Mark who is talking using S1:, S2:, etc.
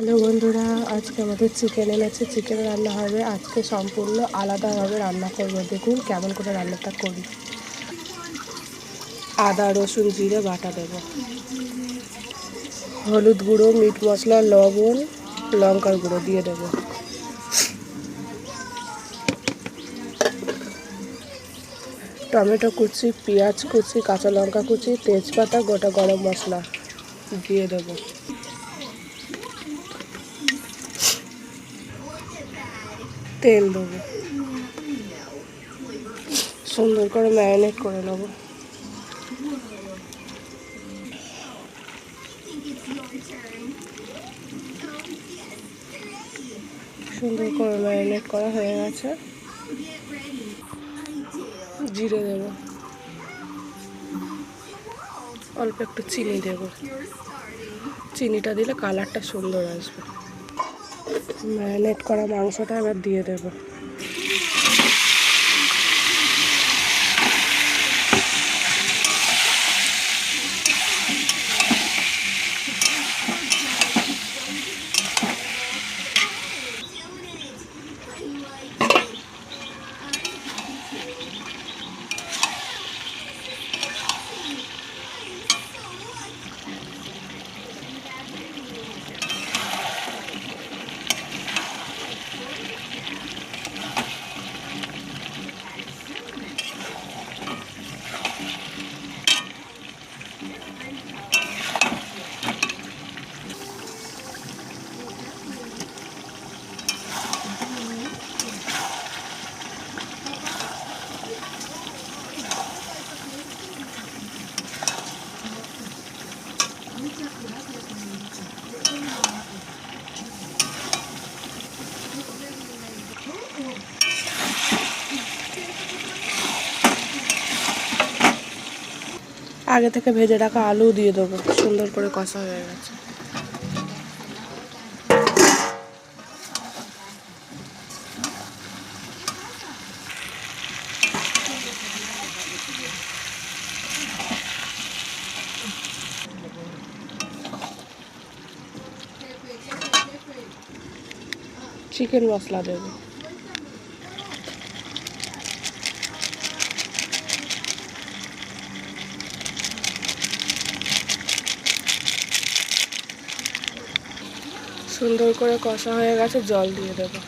S1: Hello বন্ধুরা, আজকে আমাদের চিকেন এনেছে। চিকেন রান্না হবে আজকে, সম্পূর্ণ আলাদাভাবে রান্না করব। দেখুন কেমন করে রান্নাটা করি। আদা রসুন জিরে বাটা দেব, হলুদ গুঁড়ো, মিট মশলা, লবণ, লঙ্কার গুঁড়ো দিয়ে দেব। টমেটো কুচি, পেঁয়াজ কুচি, কাঁচা লঙ্কা কুচি, তেজপাতা, গোটা গরম মশলা দিয়ে দেব। তেল দেবো, সুন্দর করে ম্যারিনেট করে নেব। সুন্দর করে ম্যারিনেট করা হয়ে গেছে। জিরে দেব, অল্প একটু চিনি দেব। চিনিটা দিলে কালারটা সুন্দর আসবে। ম্যারিনেট করা মাংসটা এবার দিয়ে দেব। আগে থেকে ভেজে রাখা আলু দিয়ে দেবো। সুন্দর করে কষা হয়ে গেছে। চিকেন মশলা দেবো। সুন্দর করে কষা হয়ে গেছে, জল দিয়ে দেবো।